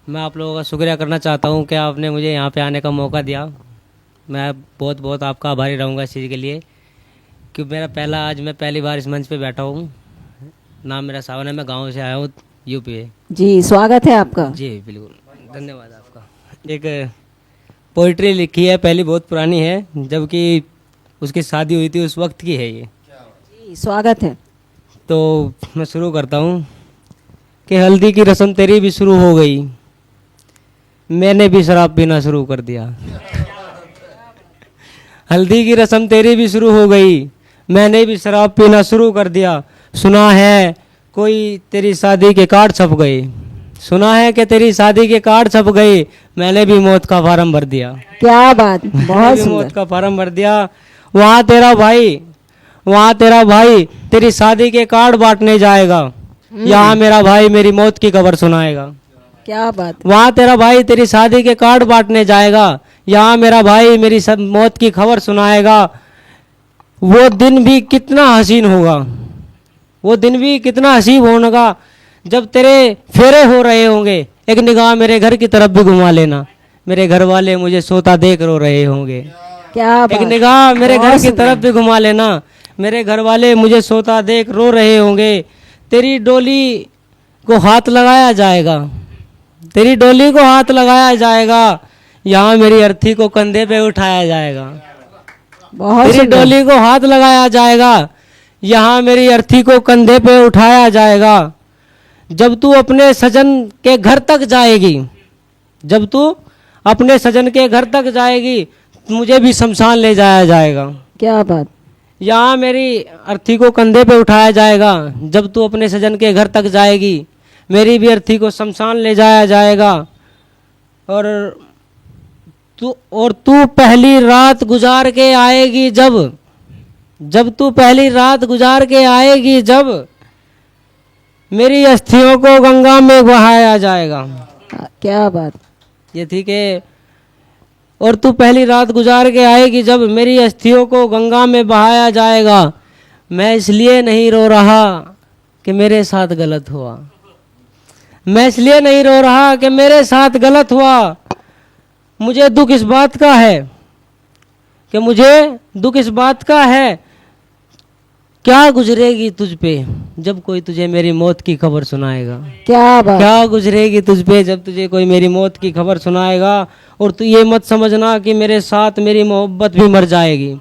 मैं आप लोगों का शुक्रिया करना चाहता हूँ कि आपने मुझे यहाँ पे आने का मौका दिया। मैं बहुत बहुत आपका आभारी रहूँगा इस चीज़ के लिए, क्योंकि आज मैं पहली बार इस मंच पे बैठा हूँ। नाम मेरा सावन है, मैं गाँव से आया हूँ, यूपी है। जी, स्वागत है आपका। जी बिल्कुल, धन्यवाद आपका। एक पोइट्री लिखी है, पहली बहुत पुरानी है, जबकि उसकी शादी हुई थी उस वक्त की है ये। जी, स्वागत है। तो मैं शुरू करता हूँ कि हल्दी की रस्म तेरी भी शुरू हो गई, मैंने भी शराब पीना शुरू कर दिया। हल्दी की रस्म तेरी भी शुरू हो गई, मैंने भी शराब पीना शुरू कर दिया। सुना है कोई तेरी शादी के कार्ड छप गए, सुना है कि तेरी शादी के कार्ड छप गए, मैंने भी मौत का फार्म भर दिया। क्या बात, बहुत भी मौत सुंदर। का फार्म भर दिया। वहाँ तेरा भाई तेरी शादी के कार्ड बांटने जाएगा, यहाँ मेरा भाई मेरी मौत की खबर सुनाएगा। क्या बात। वहाँ तेरा भाई तेरी शादी के कार्ड बांटने जाएगा, यहाँ मेरा भाई मेरी सब मौत की खबर सुनाएगा। वो दिन भी कितना हसीन होगा, वो दिन भी कितना हसीन होगा, जब तेरे फेरे हो रहे होंगे, एक निगाह मेरे घर की तरफ भी घुमा लेना, मेरे घर वाले मुझे सोता देख रो रहे होंगे। क्या बात, एक निगाह मेरे घर बहुत की सुंदर। तरफ भी घुमा लेना, मेरे घर वाले मुझे सोता देख रो रहे होंगे। तेरी डोली को हाथ लगाया जाएगा, तेरी डोली को हाथ लगाया जाएगा, यहाँ मेरी अर्थी को कंधे पे उठाया जाएगा। बहुत तेरी सुंदर। डोली को हाथ लगाया जाएगा, यहाँ मेरी अर्थी को कंधे पे उठाया जाएगा। जब तू अपने सजन के घर तक जाएगी, जब तू अपने सजन के घर तक जाएगी, मुझे भी शमशान ले जाया जाएगा। क्या बात। यहाँ मेरी अर्थी को कंधे पे उठाया जाएगा। जब तू अपने सजन के घर तक जाएगी, मेरी भी अर्थी को शमशान ले जाया जाएगा। और तू पहली रात गुजार के आएगी जब तू पहली रात गुजार के आएगी, जब मेरी अस्थियों को गंगा में बहाया जाएगा। क्या बात। ये थी कि और तू पहली रात गुजार के आएगी, जब मेरी अस्थियों को गंगा में बहाया जाएगा। मैं इसलिए नहीं रो रहा कि मेरे साथ गलत हुआ, मैं इसलिए नहीं रो रहा कि मेरे साथ गलत हुआ। मुझे दुख इस बात का है कि मुझे दुख इस बात का है, क्या गुजरेगी तुझ पे जब कोई तुझे मेरी मौत की खबर सुनाएगा। क्या बात। क्या गुजरेगी तुझ पे जब तुझे कोई मेरी मौत की खबर सुनाएगा। और तू ये मत समझना कि मेरे साथ मेरी मोहब्बत भी मर जाएगी,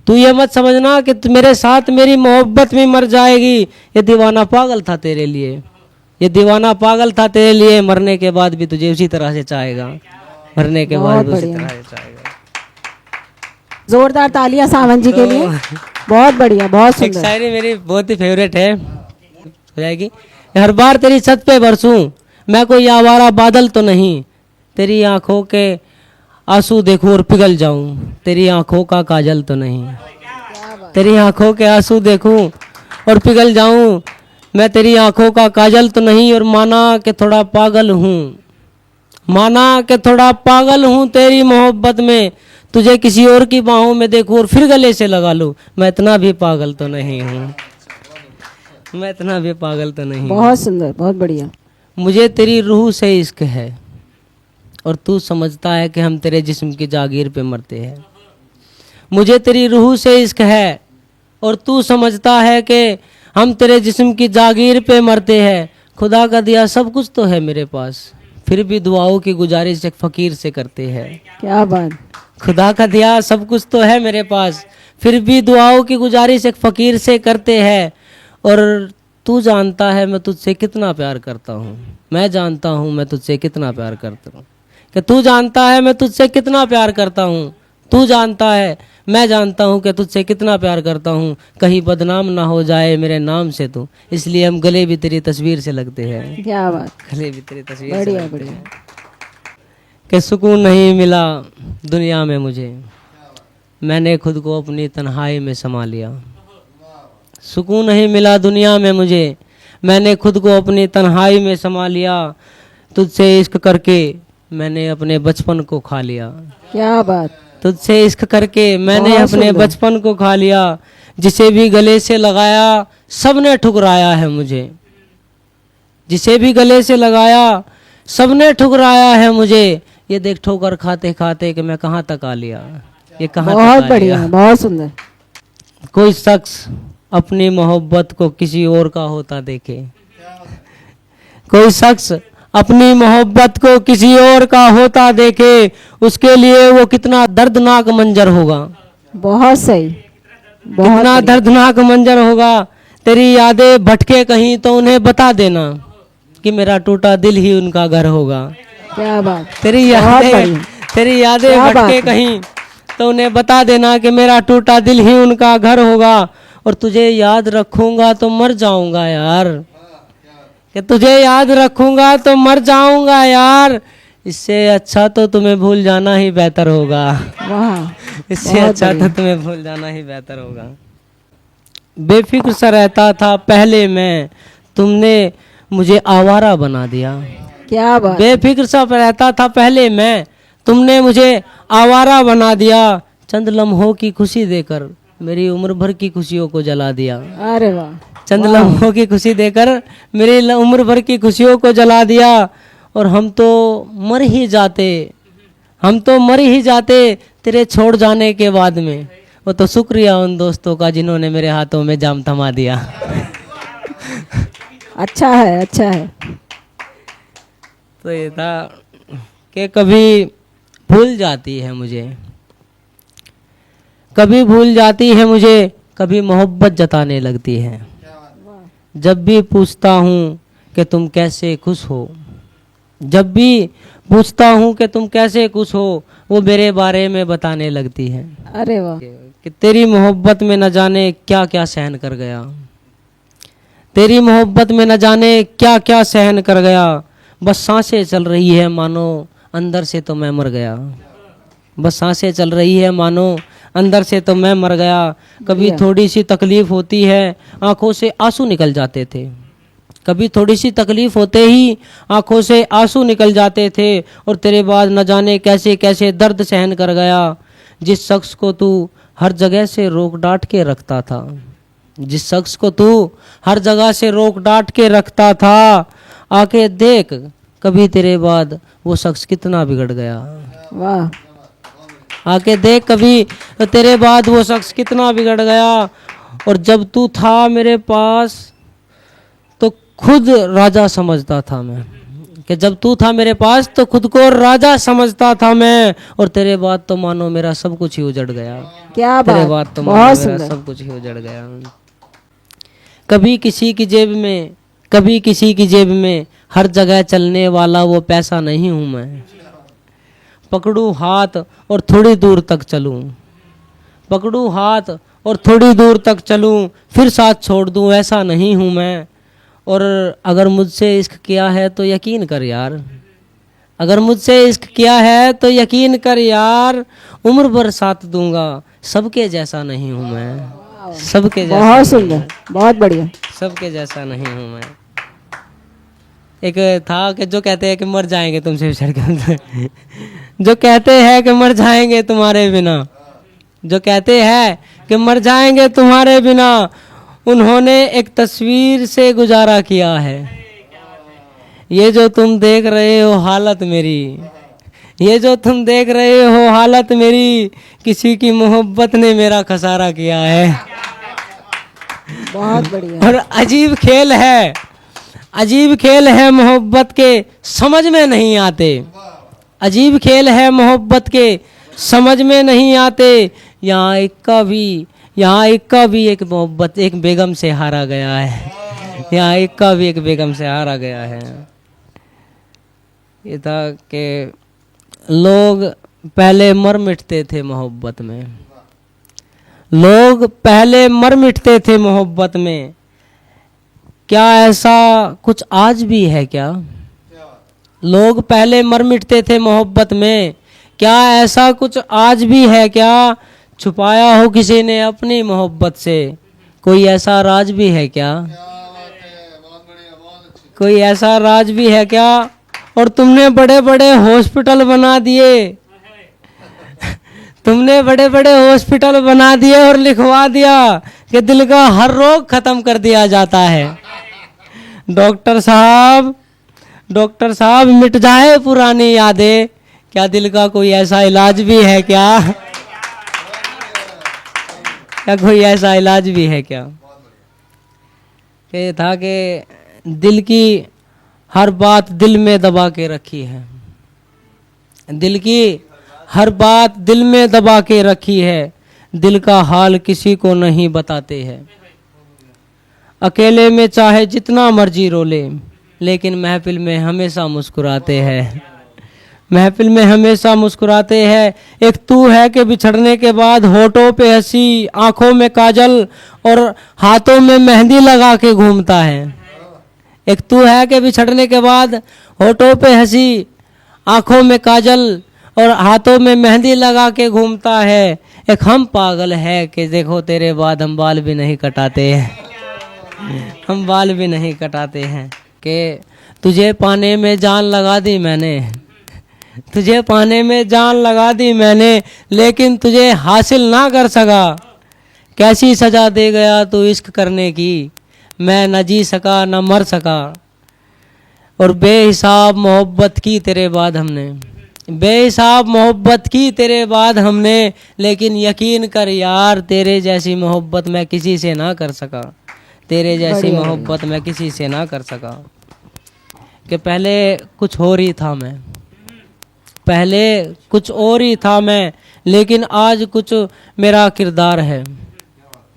तू ये मत समझना कि मेरे साथ मेरी मोहब्बत भी मर जाएगी। ये दीवाना पागल था तेरे लिए, ये दीवाना पागल था तेरे लिए, मरने के बाद भी तुझे उसी तरह से चाहेगा, मरने के बाद भी उसी तरह से चाहेगा। जोरदार तालियां सावन जी के लिए। बहुत बढ़िया, बहुत एक सुंदर। शायरी मेरी बहुत ही फेवरेट है, हो जाएगी। हर बार तेरी छत पे बरसूं, मैं कोई आवारा बादल तो नहीं, तेरी आंखों के आंसू देखूं और पिघल जाऊं, तेरी आंखों का काजल तो नहीं, तेरी आंखों के आंसू देखूं और पिघल जाऊं, मैं तेरी आंखों का काजल तो नहीं। और माना कि थोड़ा पागल हूँ, माना कि थोड़ा पागल हूँ तेरी मोहब्बत में, तुझे किसी और की बाहों में देखूं और फिर गले से लगा लूं, मैं इतना भी पागल तो नहीं हूँ, मैं इतना भी पागल तो नहीं हूँ। बहुत सुंदर, बहुत बढ़िया। मुझे तेरी रूह से इश्क है और तू समझता है कि हम तेरे जिस्म की जागीर पे मरते हैं। मुझे तेरी रूह से इश्क है और तू समझता है कि हम तेरे जिस्म की जागीर पे मरते हैं। खुदा का दिया सब कुछ तो है मेरे पास, फिर भी दुआओं की गुजारिश एक फ़कीर से करते हैं। क्या बात। खुदा का दिया सब कुछ तो है मेरे पास, फिर भी दुआओं की गुजारिश एक फ़कीर से करते हैं। और तू जानता है मैं तुझसे कितना प्यार करता हूँ, मैं जानता हूँ मैं तुझसे कितना प्यार करता हूँ, कि तू जानता है मैं तुझसे कितना प्यार करता हूँ, तू जानता है मैं जानता हूँ कि तुझसे कितना प्यार करता हूँ। कहीं बदनाम ना हो जाए मेरे नाम से तू, इसलिए हम गले भी तेरी तस्वीर से लगते हैं। क्या बात। गले भी तेरी तस्वीर से बढ़िया लगते बढ़िया। हैं। कि सुकून नहीं मिला दुनिया में मुझे, मैंने खुद को अपनी तन्हाई में समा लिया। सुकून नहीं मिला दुनिया में मुझे, मैंने खुद को अपनी तन्हाई में समा लिया। तुझसे इश्क करके मैंने अपने बचपन को खा लिया। क्या बात। तुझसे इश्क करके मैंने बहुत अपने सुंदर। बचपन को खा लिया। जिसे भी गले से लगाया सबने ठुकराया है मुझे, जिसे भी गले से लगाया सबने ठुकराया है मुझे, ये देख ठोकर खाते खाते कि मैं कहाँ तक आ लिया, ये कहाँ तक बहुत आ बढ़िया, लिया। बहुत सुंदर। कोई शख्स अपनी मोहब्बत को किसी और का होता देखे, कोई शख्स अपनी मोहब्बत को किसी और का होता देखे, उसके लिए वो कितना दर्दनाक मंजर होगा, बहुत सही, बहुत कितना बढ़िया। दर्दनाक मंजर होगा। तेरी यादें भटके कहीं तो उन्हें बता देना कि मेरा टूटा दिल ही उनका घर होगा। क्या बात, तेरी बहुत यादें बढ़िया। तेरी यादें क्या बात भटके है। कहीं तो उन्हें बता देना कि मेरा टूटा दिल ही उनका घर होगा। और तुझे याद रखूंगा तो मर जाऊंगा यार, कि तुझे याद रखूंगा तो मर जाऊंगा यार, इससे अच्छा तो तुम्हें भूल जाना ही बेहतर होगा। वाह, इससे बहुत अच्छा तो बढ़िया। तुम्हें भूल जाना ही बेहतर होगा। बेफिक्र सा रहता था पहले मैं, तुमने मुझे आवारा बना दिया। क्या बात, बेफिक्र सा रहता था पहले मैं, तुमने मुझे आवारा बना दिया। चंद लम्हों की खुशी देकर मेरी उम्र भर की खुशियों को जला दिया। अरे वाह, चंद लम्हों की खुशी देकर मेरी उम्र भर की खुशियों को जला दिया। और हम तो मर ही जाते, हम तो मर ही जाते तेरे छोड़ जाने के बाद में। वो तो शुक्रिया उन दोस्तों का जिन्होंने मेरे हाथों में जाम थमा दिया। अच्छा है, अच्छा है। तो ये था कि कभी भूल जाती है मुझे, कभी भूल जाती है मुझे, कभी मोहब्बत जताने लगती है। जब भी पूछता हूँ कि तुम कैसे खुश हो, जब भी पूछता हूँ कि तुम कैसे खुश हो, वो मेरे बारे में बताने लगती है अरे वाह, कि तेरी मोहब्बत में न जाने क्या क्या सहन कर गया, तेरी मोहब्बत में न जाने क्या क्या सहन कर गया। बस सांसें चल रही है मानो अंदर से तो मैं मर गया, बस सांसें चल रही है मानो अंदर से तो मैं मर गया। कभी बढ़िया। थोड़ी सी तकलीफ होती है आंखों से आंसू निकल जाते थे, कभी थोड़ी सी तकलीफ होते ही आंखों से आंसू निकल जाते थे। और तेरे बाद न जाने कैसे कैसे दर्द सहन कर गया। जिस शख्स को तू हर जगह से रोक डांट के रखता था, जिस शख्स को तू हर जगह से रोक डांट के रखता था, आके देख कभी तेरे बाद वो शख्स कितना बिगड़ गया। वाह, आके देख कभी तेरे बाद वो शख्स कितना बिगड़ गया। और जब तू था मेरे पास तो खुद राजा समझता था मैं, कि जब तू था मेरे पास तो खुद को राजा समझता था मैं। और तेरे बाद तो मानो मेरा सब कुछ ही उजड़ गया, क्या तेरे बात, बाद तो मानो बहुत मेरा सुंदर। सब कुछ ही उजड़ गया। कभी किसी की जेब में, कभी किसी की जेब में, हर जगह चलने वाला वो पैसा नहीं हूं मैं। पकड़ूं हाथ और थोड़ी दूर तक चलूं, पकड़ूं हाथ और थोड़ी दूर तक चलूं, फिर साथ छोड़ दूं ऐसा नहीं हूं मैं। और अगर मुझसे इश्क किया है तो यकीन कर यार, अगर मुझसे इश्क किया है तो यकीन कर यार, उम्र भर साथ दूंगा, सबके जैसा नहीं हूं मैं, सबके जैसा बहुत नहीं सुंदर, हूं, बहुत बढ़िया। सबके जैसा नहीं हूं मैं। एक था कि जो कहते हैं कि मर जाएंगे तुमसे बिछड़ के, जो कहते हैं कि मर जाएंगे तुम्हारे बिना, जो कहते हैं कि मर जाएंगे तुम्हारे बिना, उन्होंने एक तस्वीर से गुजारा किया है। ये जो तुम देख रहे हो हालत मेरी, ये जो तुम देख रहे हो हालत मेरी, किसी की मोहब्बत ने मेरा खसारा किया है। बहुत बढ़िया। और अजीब खेल है, अजीब खेल है मोहब्बत के, समझ में नहीं आते, अजीब खेल है मोहब्बत के, समझ में नहीं आते। यहाँ एक का भी, यहाँ एक का भी एक मोहब्बत एक बेगम से हारा गया है, यहाँ एक का भी एक बेगम से हारा गया है। ये था कि लोग पहले मर मिटते थे मोहब्बत में, लोग पहले मर मिटते थे मोहब्बत में। क्या ऐसा कुछ आज भी है क्या? लोग पहले मर मिटते थे मोहब्बत में, क्या ऐसा कुछ आज भी है क्या? छुपाया हो किसी ने अपनी मोहब्बत से, कोई ऐसा राज भी है क्या? कोई ऐसा राज भी है क्या? और तुमने बड़े बड़े हॉस्पिटल बना दिए, तुमने बड़े बड़े हॉस्पिटल बना दिए और लिखवा दिया कि दिल का हर रोग खत्म कर दिया जाता है। डॉक्टर साहब, डॉक्टर साहब मिट जाए पुरानी यादें, क्या दिल का कोई ऐसा इलाज भी है क्या? क्या कोई ऐसा इलाज भी है क्या? ये था कि दिल की हर बात दिल में दबा के रखी है, दिल की हर बात दिल में दबा के रखी है, दिल का हाल किसी को नहीं बताते हैं। अकेले में चाहे जितना मर्जी रो ले, लेकिन महफिल में हमेशा मुस्कुराते हैं, महफिल में हमेशा मुस्कुराते हैं। एक तू है कि बिछड़ने के बाद होठों पे हंसी, आंखों में काजल और हाथों में मेहंदी लगा के घूमता है। एक तू है कि बिछड़ने के बाद होठों पे हंसी, आंखों में काजल और हाथों में मेहंदी लगा के घूमता है। एक हम पागल है कि देखो तेरे बाद हम बाल भी नहीं कटाते हैं, हम बाल भी नहीं कटाते हैं। कि तुझे पाने में जान लगा दी मैंने, तुझे पाने में जान लगा दी मैंने, लेकिन तुझे हासिल ना कर सका। कैसी सजा दे गया तू इश्क करने की, मैं न जी सका न मर सका। और बेहिसाब मोहब्बत की तेरे बाद हमने, बेहिसाब मोहब्बत की तेरे बाद हमने, लेकिन यकीन कर यार तेरे जैसी मोहब्बत मैं किसी से ना कर सका, तेरे जैसी मोहब्बत मैं किसी से ना कर सका। कि पहले कुछ और ही था मैं, पहले कुछ और ही था मैं, लेकिन आज कुछ मेरा किरदार है।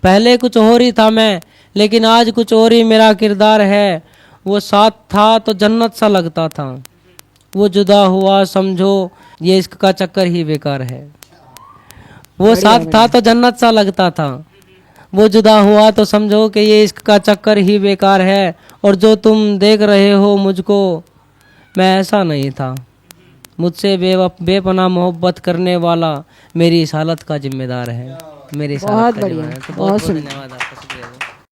पहले कुछ और ही था मैं, लेकिन आज कुछ और ही मेरा किरदार है। वो साथ था तो जन्नत सा लगता था, वो जुदा हुआ समझो ये इश्क का चक्कर ही बेकार है। वो साथ था तो जन्नत सा लगता था, वो जुदा हुआ तो समझो कि ये इश्क का चक्कर ही बेकार है। और जो तुम देख रहे हो मुझको, मैं ऐसा नहीं था। मुझसे बेपनाह मोहब्बत करने वाला मेरी इस हालत का जिम्मेदार है, मेरी इस हालत का जिम्मेदार है। तो बहुत बहुत धन्यवाद आपका, शुक्रिया।